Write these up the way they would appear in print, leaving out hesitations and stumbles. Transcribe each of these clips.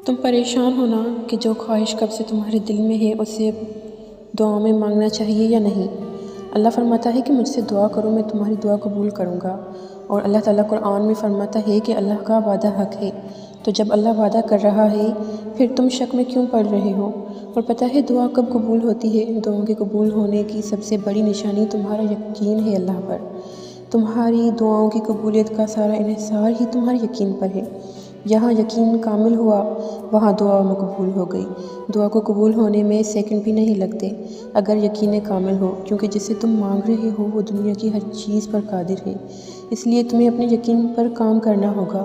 तुम परेशान हो ना कि जो ख्वाहिश कब से तुम्हारे दिल में है उसे दुआओं में मांगना चाहिए या नहीं। अल्लाह फरमाता है कि मुझसे दुआ करो, मैं तुम्हारी दुआ कबूल करूँगा। और अल्लाह ताला कुरान में फरमाता है कि अल्लाह का वादा हक है। तो जब अल्लाह वादा कर रहा है फिर तुम शक में क्यों पड़ रहे हो। और पता है दुआ कब कबूल होती है? दुआओं के कबूल होने की सबसे बड़ी निशानी तुम्हारा यकीन है अल्लाह पर। तुम्हारी दुआओं की कबूलियत का सारा इन्हिसार ही तुम्हारे यकीन पर है। जहाँ यकीन कामिल हुआ वहाँ दुआ मकबूल हो गई। दुआ को कबूल होने में सेकंड भी नहीं लगते अगर यकीन कामिल हो, क्योंकि जिसे तुम मांग रहे हो वो दुनिया की हर चीज़ पर कादिर है। इसलिए तुम्हें अपने यकीन पर काम करना होगा।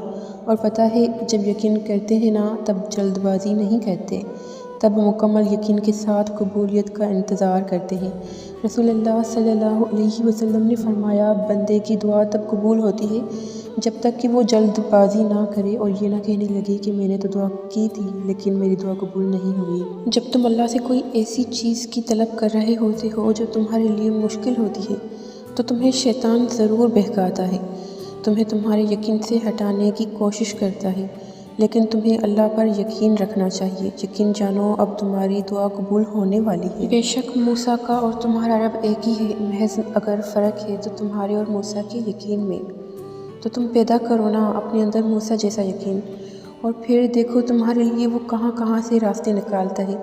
और पता है जब यकीन करते हैं ना तब जल्दबाजी नहीं करते, तब मुकम्मल यकीन के साथ कबूलियत का इंतज़ार करते हैं। रसूलुल्लाह सल्लल्लाहु अलैहि वसल्लम ने फरमाया, बंदे की दुआ तब कबूल होती है जब तक कि वो जल्दबाजी ना करे और ये ना कहने लगे कि मैंने तो दुआ की थी लेकिन मेरी दुआ कबूल नहीं हुई। जब तुम अल्लाह से कोई ऐसी चीज़ की तलब कर रहे होते हो जो तुम्हारे लिए मुश्किल होती है तो तुम्हें शैतान ज़रूर बहकाता है, तुम्हें तुम्हारे यकीन से हटाने की कोशिश करता है। लेकिन तुम्हें अल्लाह पर यकीन रखना चाहिए। यकीन जानो अब तुम्हारी दुआ कबूल होने वाली है। बेशक मूसा का और तुम्हारा रब एक ही है, महज अगर फ़र्क है तो तुम्हारे और मूसा के यकीन में। तो तुम पैदा करो ना अपने अंदर मूसा जैसा यकीन, और फिर देखो तुम्हारे लिए वो कहाँ कहाँ से रास्ते निकालता है,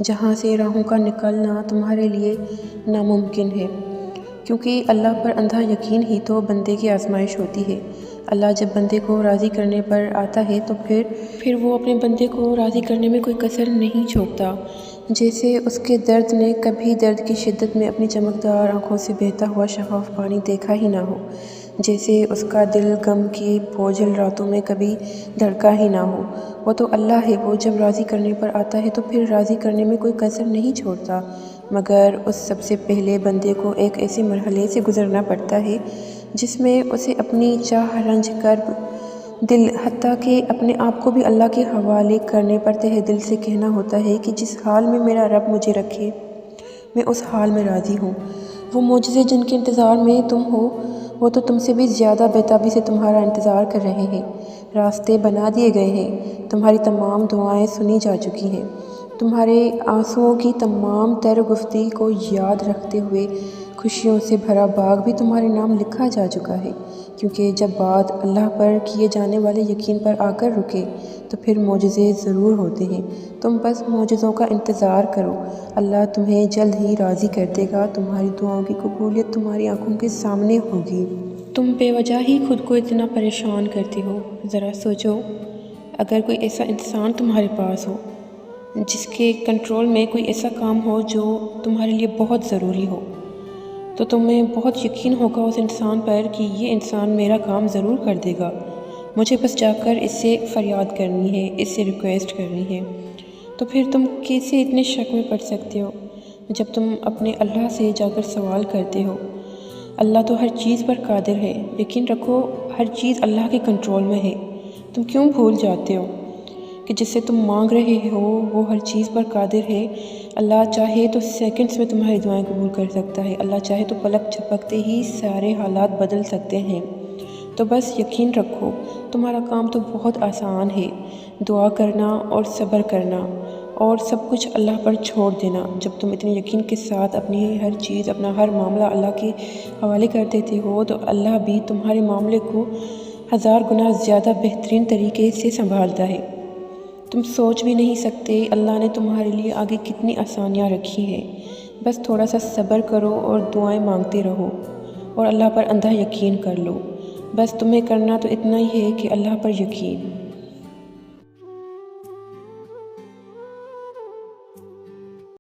जहाँ से राहों का निकलना तुम्हारे लिए नामुमकिन है। क्योंकि अल्लाह पर अंधा यकीन ही तो बंदे की आजमाइश होती है। अल्लाह जब बंदे को राज़ी करने पर आता है तो फिर वो अपने बंदे को राज़ी करने में कोई कसर नहीं छोड़ता। जैसे उसके दर्द ने कभी दर्द की शिद्दत में अपनी चमकदार आँखों से बहता हुआ शफाफ पानी देखा ही ना हो, जैसे उसका दिल गम की बोझिल रातों में कभी धड़का ही ना हो। वो तो अल्लाह है, वो जब राज़ी करने पर आता है तो फिर राज़ी करने में कोई कसर नहीं छोड़ता। मगर उस सबसे पहले बंदे को एक ऐसे मरहले से गुज़रना पड़ता है जिसमें उसे अपनी चाह रंज कर दिल हत्ता कि अपने आप को भी अल्लाह के हवाले करने पर तहे दिल से कहना होता है कि जिस हाल में मेरा रब मुझे रखे मैं उस हाल में राज़ी हूँ। वो मोजज़े जिनके इंतज़ार में तुम हो वो तो तुमसे भी ज़्यादा बेताबी से तुम्हारा इंतज़ार कर रहे हैं। रास्ते बना दिए गए हैं, तुम्हारी तमाम दुआएं सुनी जा चुकी हैं। तुम्हारे आंसुओं की तमाम तर गुफ्ती को याद रखते हुए खुशियों से भरा बाग भी तुम्हारे नाम लिखा जा चुका है। क्योंकि जब बात अल्लाह पर किए जाने वाले यकीन पर आकर रुके तो फिर मोजज़े ज़रूर होते हैं। तुम बस मोजज़ों का इंतज़ार करो, अल्लाह तुम्हें जल्द ही राज़ी कर देगा। तुम्हारी दुआओं की कबूलियत तुम्हारी आंखों के सामने होगी। तुम बेवजह ही खुद को इतना परेशान करती हो। ज़रा सोचो, अगर कोई ऐसा इंसान तुम्हारे पास हो जिसके कंट्रोल में कोई ऐसा काम हो जो तुम्हारे लिए बहुत ज़रूरी हो, तो तुम्हें बहुत यकीन होगा उस इंसान पर कि ये इंसान मेरा काम ज़रूर कर देगा, मुझे बस जाकर इससे फ़रियाद करनी है, इससे रिक्वेस्ट करनी है। तो फिर तुम कैसे इतने शक में पड़ सकते हो जब तुम अपने अल्लाह से जाकर सवाल करते हो। अल्लाह तो हर चीज़ पर कादिर है, यकीन रखो हर चीज़ अल्लाह के कंट्रोल में है। तुम क्यों भूल जाते हो कि जिससे तुम मांग रहे हो वो हर चीज़ पर कादिर है। अल्लाह चाहे तो सेकंड्स में तुम्हारी दुआएं कबूल कर सकता है, अल्लाह चाहे तो पलक झपकते ही सारे हालात बदल सकते हैं। तो बस यकीन रखो, तुम्हारा काम तो बहुत आसान है, दुआ करना और सब्र करना और सब कुछ अल्लाह पर छोड़ देना। जब तुम इतने यकीन के साथ अपनी हर चीज़, अपना हर मामला अल्लाह के हवाले कर देते हो तो अल्लाह भी तुम्हारे मामले को 1000 गुना ज़्यादा बेहतरीन तरीके से संभालता है। तुम सोच भी नहीं सकते अल्लाह ने तुम्हारे लिए आगे कितनी आसानियाँ रखी हैं। बस थोड़ा सा सब्र करो और दुआएं मांगते रहो और अल्लाह पर अंधा यकीन कर लो। बस तुम्हें करना तो इतना ही है कि अल्लाह पर यकीन।